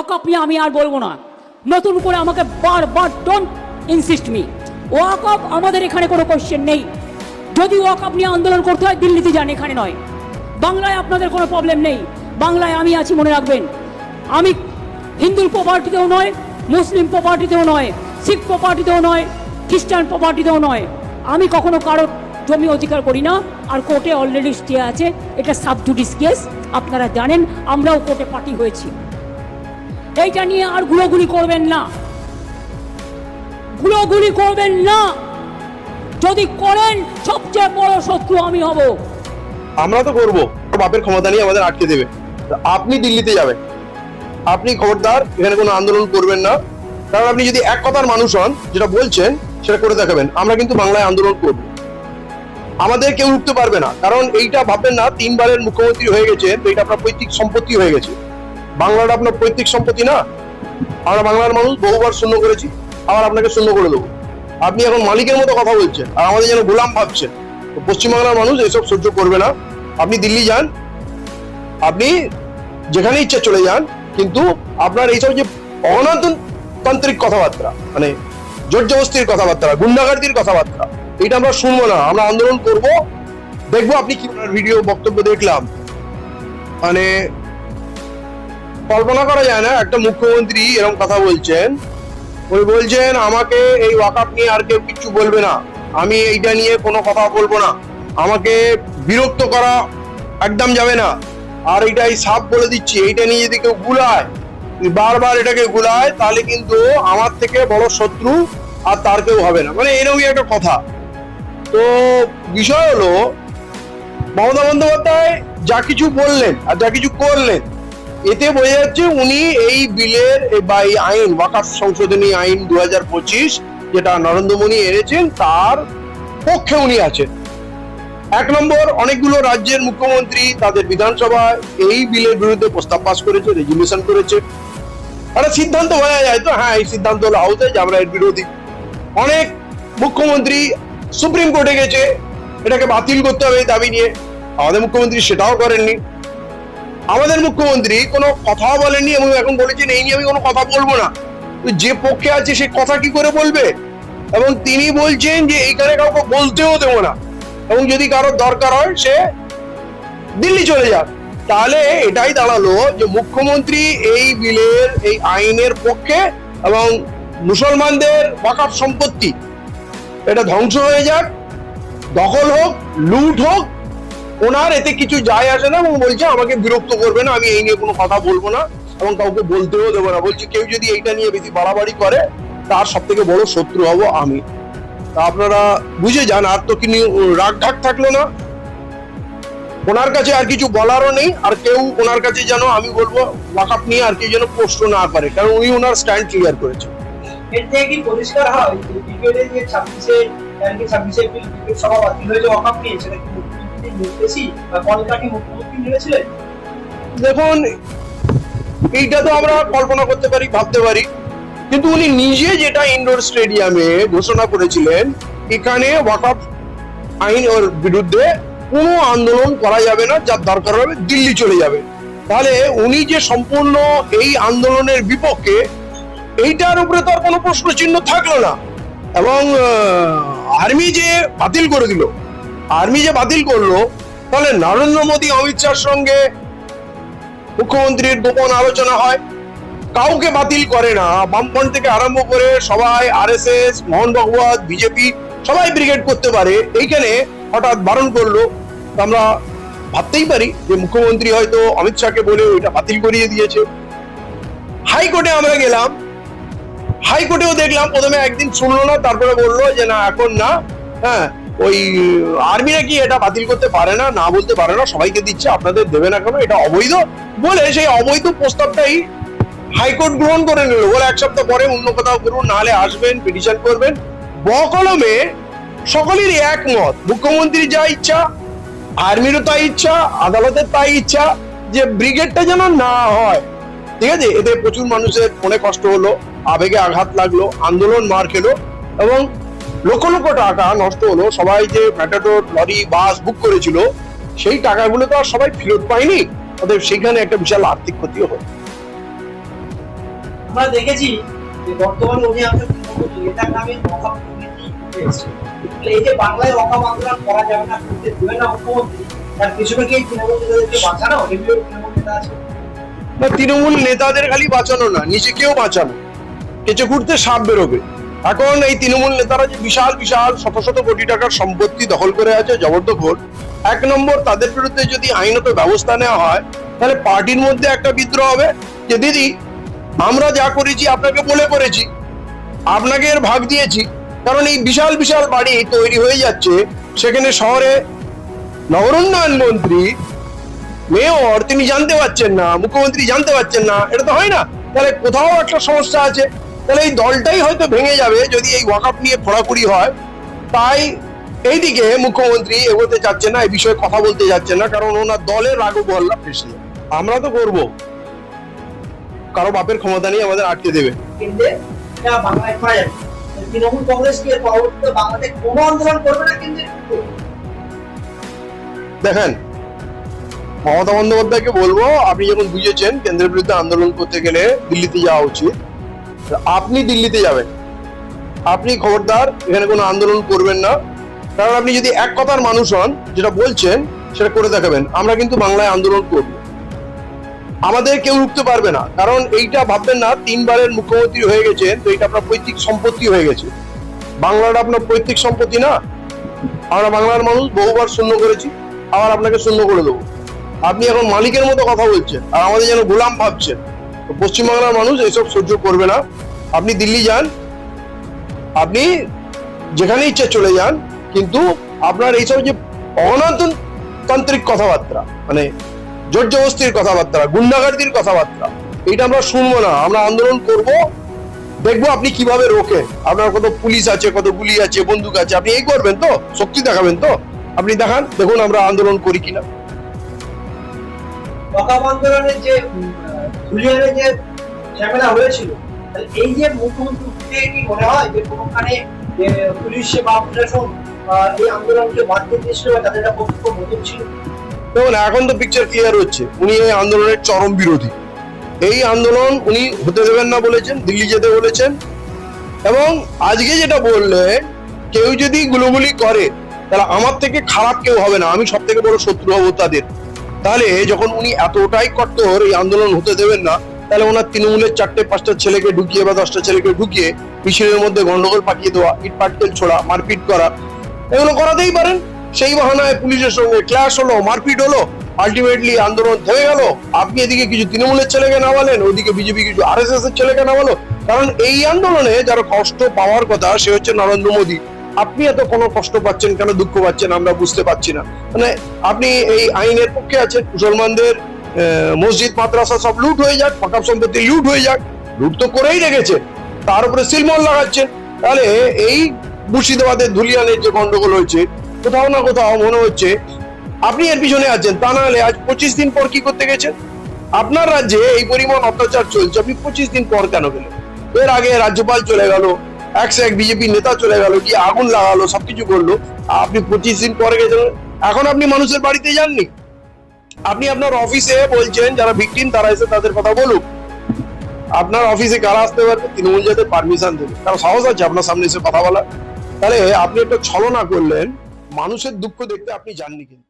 ওয়াকআপ নিয়ে আমি আর বলবো না, নতুন করে আমাকে বারবার ডোন্ট ইনসিস্ট মি। ওয়াকআপ আমাদের এখানে কোনো কোশ্চেন নেই। যদি ওয়াকআপ নিয়ে আন্দোলন করতে হয় দিল্লিতে যান, এখানে নয়। বাংলায় আপনাদের কোনো প্রবলেম নেই, বাংলায় আমি আছি, মনে রাখবেন। আমি হিন্দুর প্রপার্টিতেও নয়, মুসলিম প্রপার্টিতেও নয়, শিখ প্রপার্টিতেও নয়, খ্রিস্টান প্রপার্টিতেও নয়। আমি কখনো কারোর জমি অধিকার করি না। আর কোর্টে অলরেডি স্টে আছে, এটা সাবজুডিস কেস, আপনারা জানেন, আমরাও কোর্টে পার্টি হয়েছি। এইটা নিয়ে আর গুলোগুলি করবেন না, গুলোগুলি করবেন না। যদি করেন সবচেয়ে বড় শত্রু আমি হব। আমরা তো করবো, বাপের ক্ষমতা নিয়ে আমাদের আটকে দেবে। আপনি দিল্লিতে যাবেন, আপনি খবরদার এখানে কোনো আন্দোলন করবেন না। কারণ আপনি যদি এক কথার মানুষ হন, যেটা বলছেন সেটা করে দেখাবেন। আমরা কিন্তু বাংলায় আন্দোলন করব, আমাদের কেউ রুখতে পারবে না। কারণ এইটা ভাববেন না 3 বারের মুখ্যমন্ত্রী হয়ে গেছেন তো এটা আপনার পৈতৃক সম্পত্তি হয়ে গেছে। বাংলাটা আপনার পৈতৃক সম্পত্তি না। আমরা বাংলার মানুষ বহুবার শূন্য করেছি, আবার আপনাকে শূন্য করে দেবো। আপনি এখন মালিকের মতো কথা বলছেন আর আমাদের যেন গোলাম ভাবছেন। তো পশ্চিমবাংলার মানুষ এসব সহ্য করবে না। আপনি দিল্লি যান, আপনি যেখানে ইচ্ছা চলে যান, কিন্তু আপনার এইসব যে অগণতান্ত্রিক কথাবার্তা, মানে জোর জবস্তির কথাবার্তা, গুন্ডাগার্দির কথাবার্তা, এটা আমরা শুনবো না। আমরা আন্দোলন করব, দেখবো আপনি কি ভিডিও বক্তব্য দেখলাম। মানে কল্পনা করা যায় না একটা মুখ্যমন্ত্রী এরকম কথা বলছেন। উনি বলছেন আমাকে এই ওয়াকআপ নিয়ে আর কেউ কিছু বলবে না, আমি এইটা নিয়ে কোনো কথা বলবো না, আমাকে বিরক্ত করা একদম যাবে না। আর এইটাই সাফ বলে দিচ্ছি, এইটা নিয়ে যদি কেউ গুলায়, বারবার এটাকে গুলায়, তাহলে কিন্তু আমার থেকে বড় শত্রু আর তার কেউ হবে না। মানে এরকমই একটা কথা। তো বিষয় হলো মমতা বন্দ্যোপাধ্যায় যা কিছু বললেন আর যা কিছু করলেন, এতে বোঝা যাচ্ছে উনি এই বিলের বা এই আইন, ওয়াকফ সংশোধনী আইন 2025 যেটা নরেন্দ্র মোদী এনেছেন, তার পক্ষে উনি আছেন। 1 নম্বর, অনেকগুলো রাজ্যের মুখ্যমন্ত্রী তাদের বিধানসভায় এই বিলের বিরুদ্ধে প্রস্তাব পাস করেছে, রেজুলেশন করেছে। একটা সিদ্ধান্ত বোঝা যায় তো, হ্যাঁ এই সিদ্ধান্ত হলো হাউসে যে আমরা এর বিরোধী। অনেক মুখ্যমন্ত্রী সুপ্রিম কোর্টে গেছে এটাকে বাতিল করতে হবে এই দাবি নিয়ে। আমাদের মুখ্যমন্ত্রী সেটাও করেননি। আমাদের মুখ্যমন্ত্রী কোনো কথা বলেননি এবং এখন বলেছেন এই নিয়ে আমি কোনো কথা বলবো না। যে পক্ষে আছে সে কথা কি করে বলবে? এবং তিনি বলছেন যে এইখানে কাউকে বলতেও দেবো না, এবং যদি কারোর দরকার হয় সে দিল্লি চলে যাক। তাহলে এটাই দাঁড়ালো যে মুখ্যমন্ত্রী এই বিলের, এই আইনের পক্ষে, এবং মুসলমানদের ওয়াকফ সম্পত্তি এটা ধ্বংস হয়ে যাক, দখল হোক, লুট হোক, ওনার এতে কিছু যায় আসে না। এবং বলছে আমাকে বিরক্ত করবে না, আমি এই নিয়ে কোনো কথা বলবো না এবং কাউকে বলতেও দেবো না। বলছি কেউ যদি এইটা নিয়ে বেশি বাড়াবাড়ি করে তার সব থেকে বড় শত্রু হব আমি। তা আপনারা বুঝে যান, আর তো কি রাগ ঢাক থাকলো না। ওনার কাছে আর কিছু বলারও নেই, আর কেউ ওনার কাছে যেন, আমি বলবো ওয়াকফ নিয়ে আর কেউ যেন প্রশ্ন না করে, কারণ উনি ওনার স্ট্যান্ড ক্লিয়ার করেছে। এর থেকে কি পরিষ্কার হয় যে বিকেলে যে 26 এপ্রিল বিকেল সভা বাতিল হয়ে যে ওয়াকফ নিয়ে, সেটা কি মুখ্যমন্ত্রী নির্দেশই বা কলকাঠি মুখ্যমন্ত্রী নিয়েছিলেন? দেখুন, এইটা তো আমরা কল্পনা করতে পারি, ভাবতে পারি, কিন্তু উনি নিজে যেটা ইনডোর স্টেডিয়ামে ঘোষণা করেছিলেন, এখানে ওয়াকফ আইন ওর বিরুদ্ধে কোনো আন্দোলন করা যাবে না, যার দরকার হবে দিল্লি চলে যাবে। তাহলে উনি যে সম্পূর্ণ এই আন্দোলনের বিপক্ষে, এইটার উপরে তো আর কোনো প্রশ্ন চিহ্ন থাকলো না। এবং আর্মি যে বাতিল করে দিল, আর্মি যে বাতিল করলো, তাহলে নরেন্দ্র মোদী অমিত শাহর সঙ্গে মুখ্যমন্ত্রীর গোপন আলোচনা হয়, কাউকে বাতিল করে না। বামফ্রন্ট থেকে আরম্ভ করে সবাই, আরএসএস, মোহন ভাগবত, বিজেপি, সবাই ব্রিগেড করতে পারে, এইখানে হঠাৎ বারণ করলো। আমরা ভাবতেই পারি যে মুখ্যমন্ত্রী হয়তো অমিত শাহকে বলে ওইটা বাতিল করিয়ে দিয়েছে। হাইকোর্টে আমরা গেলাম, হাইকোর্টেও দেখলাম প্রথমে একদিন শুনলো না, তারপরে বললো যে না এখন না, হ্যাঁ ওই আর্মি নাকি এটা বাতিল করতে পারে না, না বলতে পারে না, সবাইকে দিচ্ছে, আপনাদের দেবে না কেন, এটা অবৈধ বলে সেই অবৈধ প্রস্তাবটাই হাইকোর্ট গ্রহণ করে নিল। বলে 1 সপ্তাহ পরে অন্য কোথাও করুন, নাহলে আসবেন, পিটিশন করবেন। বকলমে সকলেরই একমত, মুখ্যমন্ত্রী যা ইচ্ছা, আর্মিরও তাই ইচ্ছা, আদালতের তাই ইচ্ছা, যে ব্রিগেডটা যেন না হয়। ঠিক আছে, এতে প্রচুর মানুষের মনে কষ্ট হলো, আবেগে আঘাত লাগলো, আন্দোলন মার খেলো, এবং লক্ষ লক্ষ টাকা নষ্ট হলো। সবাই যে ম্যাটাডোর, লরি, বাস বুক করেছিল, সেই টাকাগুলো তো আর সবাই ফেরত পায়নি, তাদের সেখানে একটা বিশাল আর্থিক ক্ষতিও হলো। আমরা দেখেছি যে বর্তমানে অধিকাংশ তৃণমূল নেতার নামে অকাপ দুর্নীতি উঠে এসেছে। তাহলে এই যে বাংলায় অকাপ আন্দোলন করা যাবে না, করতে দেবে না মুখ্যমন্ত্রী, তার পিছনে কি এই তৃণমূল নেতাদেরকে বাঁচানো? এগুলো তৃণমূল নেতা আছে না, তৃণমূল নেতাদের খালি বাঁচানো না, নিজেকেও বাঁচানো। কেঁচে ঘুরতে সাপ বেরোবে। এখন এই তৃণমূল নেতারা যে বিশাল বিশাল শত শত কোটি টাকার সম্পত্তি দখল করে আছে জবরদখল, এক নম্বর তাদের বিরুদ্ধে যদি আইনত ব্যবস্থা নেওয়া হয় তাহলে পার্টির মধ্যে একটা বিদ্রোহ হবে যে দিদি আমরা যা করেছি আপনাকে বলে করেছি, আপনাকে এর ভাগ দিয়েছি। কারণ এই বিশাল বিশাল বাড়ি তৈরি হয়ে যাচ্ছে, সেখানে শহরে নগরোন্নয়ন মন্ত্রী মেয়র তিনি জানতে পারছেন না, মুখ্যমন্ত্রী জানতে পারছেন না, এটা তো হয় না। তাহলে কোথাও একটা সমস্যা আছে। তাহলে এই দলটাই হয়তো ভেঙে যাবে যদি এই ওয়াকআপ নিয়ে খোঁড়াখুড়ি হয়। তাই এইদিকে মুখ্যমন্ত্রী এগোতে চাচ্ছে না, এই বিষয়ে কথা বলতে যাচ্ছে না, কারণ ওনার দলের রাগু বল্লা বেশি। আমরা তো করব, কারো বাপের ক্ষমতা নেই আমাদের আটকে দেবে। কেন্দ্রে, এটা বাংলায় করা যাবে। তৃণমূল কংগ্রেস কি পরবর্তীতে বাংলাতে কোনো আন্দোলন করবে না কেন্দ্রে? দেখেন, মমতা বন্দ্যোপাধ্যায়কে বলবো, আপনি যখন বুঝেছেন কেন্দ্রের বিরুদ্ধে আন্দোলন করতে গেলে দিল্লিতে যাওয়া উচিত, আপনি দিল্লিতে যাবেন। আপনি খবরদার এখানে কোনো আন্দোলন করবেন না, কারণ আপনি যদি এক কথার মানুষ হন, যেটা বলছেন সেটা করে দেখাবেন। আমরা কিন্তু বাংলায় আন্দোলন করব, আমাদের কেউ রুখতে পারবে না। কারণ এইটা ভাববেন না 3 বারের মুখ্যমন্ত্রী হয়ে গেছেন তো এটা আপনার পৈতৃক সম্পত্তি হয়ে গেছে। বাংলাটা আপনার পৈতৃক সম্পত্তি না। আমরা বাংলার মানুষ বহুবার শূন্য করেছি, আবার আপনাকে শূন্য করে দেবো। আপনি এখন মালিকের মতো কথা বলছেন আর আমাদের যেন গোলাম ভাবছেন। তো পশ্চিমবাংলার মানুষ এসব সহ্য করবে না। আপনি দিল্লি যান, আপনি যেখানে ইচ্ছা চলে যান, কিন্তু আপনার এইসব যে অগণতান্ত্রিক কথাবার্তা, মানে জোর জবস্তির কথাবার্তা, গুন্ডাগার্দির কথাবার্তা, এইটা আমরা শুনবো না। আমরা আন্দোলন করব, দেখবো আপনি কিভাবে রোকেন। আপনার কত পুলিশ আছে, কত গুলি আছে, বন্দুক আছে, আপনি এই করবেন তো, শক্তি দেখাবেন তো, আপনি দেখান, দেখুন আমরা আন্দোলন করি কিনা। ওয়াকআপ আন্দোলনের যে ধুলিয়ানে যে ঝামেলা হয়েছিল, এই যে মুখ্যমন্ত্রী উঠে কি মনে হয় যে কোনোখানে পুলিশ বা প্রশাসন এই আন্দোলনকে বাধ্য দিয়েছিল, তাদের একটা বক্তব্য মতো ছিল? দেখুন, এখন তো পিকচার ক্লিয়ার হচ্ছে, উনি এই আন্দোলনের চরম বিরোধী। এই আন্দোলন উনি হতে দেবেন না বলেছেন, দিল্লি যেতে বলেছেন। এবং আজকে যেটা বললেন, কেউ যদি গুলোগুলি করে তাহলে আমার থেকে খারাপ কেউ হবে না, আমি সব থেকে বড় শত্রু হবো তাদের। তাহলে যখন উনি এতটাই কট্টর এই আন্দোলন হতে দেবেন না, তাহলে ওনার তৃণমূলের 4-5টা ছেলেকে ঢুকিয়ে বা 10টা ছেলেকে ঢুকিয়ে মিছিলের মধ্যে গন্ডগোল পাঠিয়ে দেওয়া, ইট পাটকেল ছোড়া, মারপিট করা, এগুলো করাতেই পারেন। সেই বাহানায় পুলিশের সঙ্গে ক্লাশ হলো, মারপিট হলো, আলটিমেটলি আন্দোলন থেমে গেল। আপনি এদিকে কিছু তৃণমূলের ছেলেকে নামালেন, ওইদিকে বিজেপি কিছু RSS এর ছেলেকে নামালো। কারণ এই আন্দোলনে যারা কষ্ট পাওয়ার কথা সে হচ্ছে নরেন্দ্র মোদী। আপনি এত কোনো কষ্ট পাচ্ছেন কেন, দুঃখ পাচ্ছেন, আমরা বুঝতে পারছি না। মানে আপনি এই আইনের পক্ষে আছেন, মুসলমানদের মসজিদ মাদ্রাসা সব লুট হয়ে যাক, ওয়াকফ সম্পত্তি লুট হয়ে যাক, লুট তো করেই রেখেছে, তার উপরে সিলমোহর লাগাচ্ছেন। তাহলে এই মুর্শিদাবাদের ধুলিয়ানের যে গন্ডগোল হয়েছে, কোথাও না কোথাও মনে হচ্ছে আপনি এর পিছনে আছেন। তা না হলে আজ 25 দিন পর কি করতে গেছেন? আপনার রাজ্যে এই পরিমাণ অত্যাচার চলছে, আপনি 25 দিন পর কেন গেলেন? এর আগে রাজ্যপাল চলে গেল, একশো এক বিজেপি নেতা চলে গেল, কি আগুন লাগালো, সবকিছু করলো, আপনি 25 দিন পরে গেছেন। এখন আপনি মানুষের বাড়িতে যাননি, আপনি আপনার অফিসে বলছেন যারা ভিকটিম তারা এসে তাদের কথা বলুক। আপনার অফিসে কারা আসতে পারবে? তৃণমূল যাদের পারমিশন দেবে, কারণ সাহস আছে আপনার সামনে এসে কথা বলা। তাহলে আপনি একটা ছলনা করলেন, মানুষের দুঃখ দেখতে আপনি যাননি কিন্তু।